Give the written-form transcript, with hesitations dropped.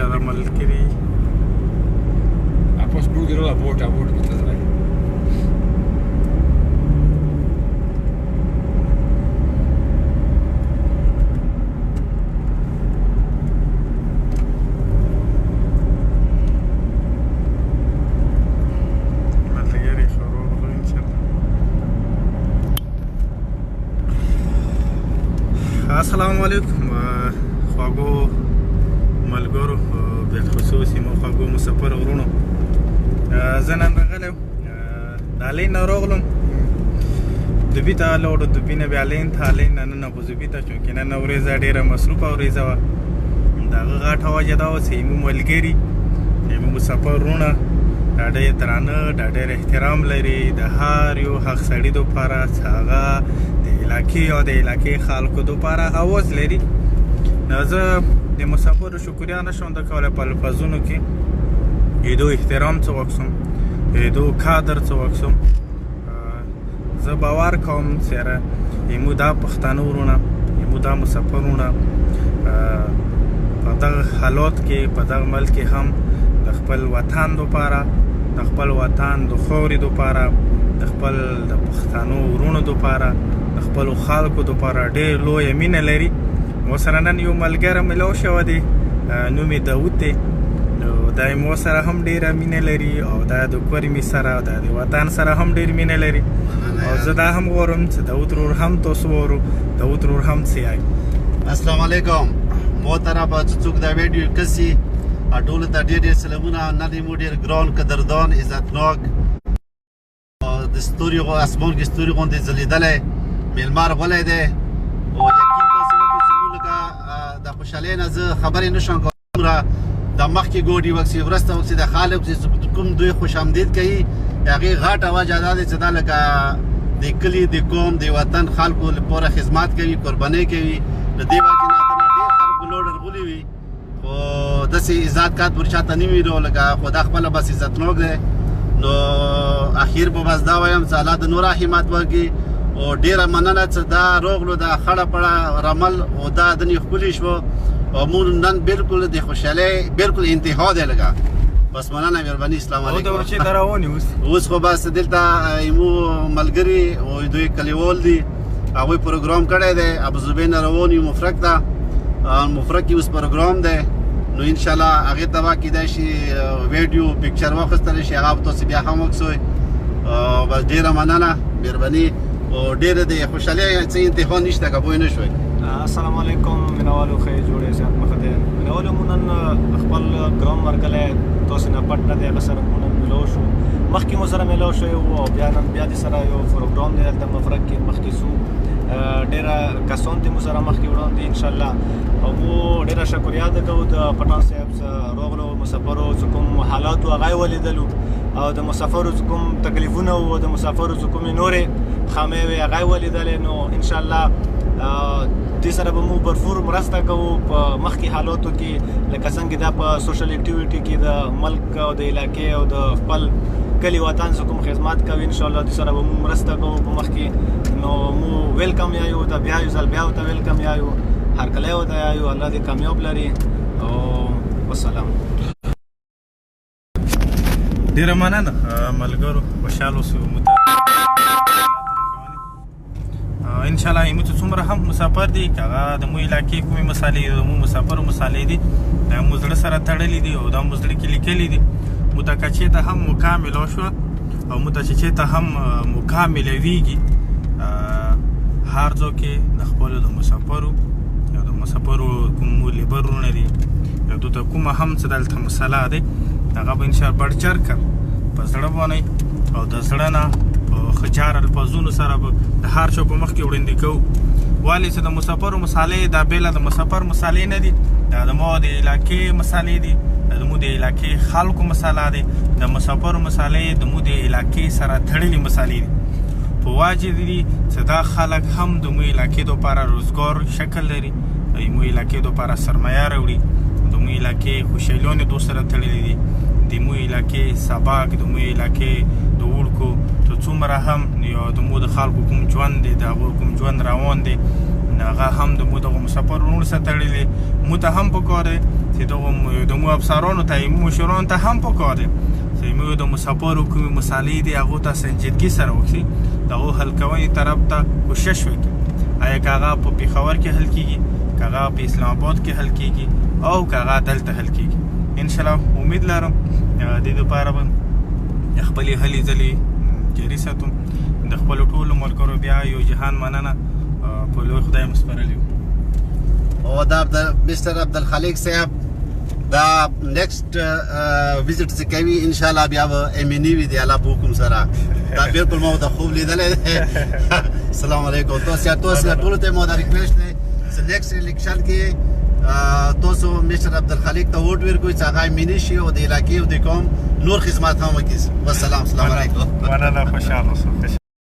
زیاده ملګري Após blogueiro a bordo que estás aí. ملګري شروع غلو انشاءالله. السلام علیکم خواږو ملګرو بالخصوص مو خواږو مسافر ورونو. زه نن راغلی یم د الین نه راغلم دوبي ته لاړو دوبي نه بیا الین ته الین نه ننه خو دوبي ته چونکې نن ورځه ډېره مصروفه ورځه وه د هغه غټه وجه دا وه چې زموږ ملګري زموږ مسافر وروڼه دا ډېر درانه دا ډېر احترام لري د هر یو حق سړي دپاره چې هغه د علاقې او د علاقې خلکو دپاره اواز لري. نو زه د مسافرو شکریا نشم د کولی په الفاظونو کې ایدو احترام څه وکړم ایدو قدر څه وکړم. زه باور کوم چې زموږ دا پښتانه وروڼه زموږ دا مسافر وروڼه په دغه حالات کې په دغه ملک کې هم د خپل وطن دپاره د خپل وطن د خاورې دپاره د خپل د پښتنو وروڼو دپاره د خپلو خلکو دپاره ډېر لویه مینه لري. مو سره نن یو ملګری ملو شوی دی نوم یې داود دی. دا مو سره هم ډیره مینه لري او دا د کور می سره دا د وطن سره هم ډیر مینه لري او زه دا هم غواړم چې داود رور هم تاسو ورو داود رور هم سیای. السلام علیکم محترم څوک دا ویډیو کسي ټول ته ډیر سلامونه. نن مو ډیر ګران قدردان عزتناک د ستوري غو اسمان کې ستوري غوندې ځلیدلې میلمار غولې ده او یقین تاسو لکه د خوشالۍ نه زه خبرې نشم کوم د مخکې ګوډي وکسي ورسته وکسي د خالق چې کوم دوی خوش آمدید کوي هغې غټه وجه دا دی چې دا لکه د کلي د قوم د وطن خلکو لپاره خدمت کوي قربانۍ کوي. د دې وجې نه دنه ډېر خلکو لوډ ورغلي وي خو داسې عزت قد ور چاته نه وي نو لکه خو دا خپله بس عزتناک دی. نو اخیر به بس دا وایم چې الله د نور همت ورکړي او ډېره مننه چې دا روغلو دا خړه پړه رمل او دا دنې ښکلي شوه او مون نن بالکل د خوشحالۍ بالکل انتها دی لګه بس مننه مهرباني. اسلام علیکم. او دا چې دراونی اوس خو بس دلته ایمو ملګري او دوی کلیوال دي هغوی پروګرام کړی دی ابو زبین روان یو مفرق ته مفرق کې اوس پروګرام دی نو انشاءالله هغې ته به کیدای شي ویډیو پکچر واخیستلی شي هغه به تاسې بیا هم وکسوئ. بس ډېره مننه مهرباني او ډېره د خوشحالۍ څه انتها نشته که پوه نه شوئ. السلام علیکم مینوالو ښه جوړې صحت مخ دی مینوالو مو نن خپل ګرام مرګلی تاسو نه پټ نه دی هغه سره مو نن ملو شو مخکې مو سره ملو شوی وو او بیا نن بیا د سره یو پروګرام دی هلته مفرق کې مخکې ځو ډېره کسان دي مو سره مخکې وړاندې انشاءالله او مو ډېره شکریا ده کوو د پټان صاحب راغلو مسافرو چې کوم حالات وو هغه یې ولیدلو او د مسافرو چې کوم تکلیفونه وو د مسافرو چې کومې نورې خامې وې هغه یې ولیدلې نو انشاءالله دې سره به مو بھرپور مرسته کوو په مخکې حالاتو کې لکه څنګه دا په سوشل اکټیویټي کې د ملک او د علاقې او د خپل کلي وطن څخه کوم خدمات کوي انشاءالله دې سره به مو مرسته کوو په مخکې نو مو ویلکم یایو ته بیا یو ځل بیا ورته ویلکم یایو هرکلی ورته یایو الله دې کامیاب لري او والسلام. ډېره مننه ملګرو خوشحاله اوسو انشاءالله زموږ چې څومره هم مسافر دي که هغه د مو علاقې کومې مسالې دي د مو مسافرو مسالې دي دا مو زړه سره تړلي دي او دا مو زړه کې لیکلي دي مو ته که چېرته هم موقع میلاو شوه او مو ته چې چېرته هم موقع میلاویږي هر ځای کې د خپلو د مسافرو یا د مسافرو کوم مو لیبر وروڼه دي یا دوی ته کومه هم څه دلته مسله دی هغه به انشاءالله بړ چر کړ په زړه باندې او د زړه نه خجار الفاظونو سره به د هر چا په مخ کې وړاندې کوو ولې چې د مسافرو مسالې دا بیله د مسافر مسالې نه دي دا د مو د علاقې مسالې دي د مو د علاقې خلکو مساله دي د مسافرو مسالې د مو د علاقې سره تړلې مسالې دي په واجب دي چې دا خلک هم د مو علاقې دپاره روزګار شکل لري مو علاقې دپاره سرمایه راوړي د مو علاقې خوشحالیانې دو سره تړلې دي د مو علاقې سباک د مو علاقې د وړکو څومره هم یا د مو د خلکو کوم ژوند دی د هغوی کوم ژوند روان دی هغه هم د مو دغه مسافر ورونو سره تړلي مو ته هم پکار دی چې د مو افسرانو ته مو مشرانو ته هم پکار دی چې مو د مسافرو کومې مسالې دي هغو ته سنجیدګي سره وکړي د هغو حل کوونې طرف ته کوشش وکړي آیا که هغه په پېښور کې حل کېږي که هغه په اسلام آباد کې حل کېږي او که هغه دلته حل کېږي انشاءالله امید لرم د دې دپاره به خپلې هلې ځلې جاري ساتم د خپلو ټولو ملګرو بیا یو جهان مننه په لوی خدای مو سپارلی او دا مستر عبدالخالق صاحب دا نیکسټ وزټ چې کوي ان شاء الله بیا به امنی وي دی الله په حکم سره دا بالکل ما د خوب لیدلې السلام علیکم تاسو ټول ته مو دا ریکویسټ دی چې نیکسټ الیکشن کې تاسو مستر عبدالخالق ته ووټ ورکوئ چې هغه امنی شي او د علاقې او د قوم نور خدمات هم وکړي والسلام السلام علیکم مننه خوشحاله اوسئ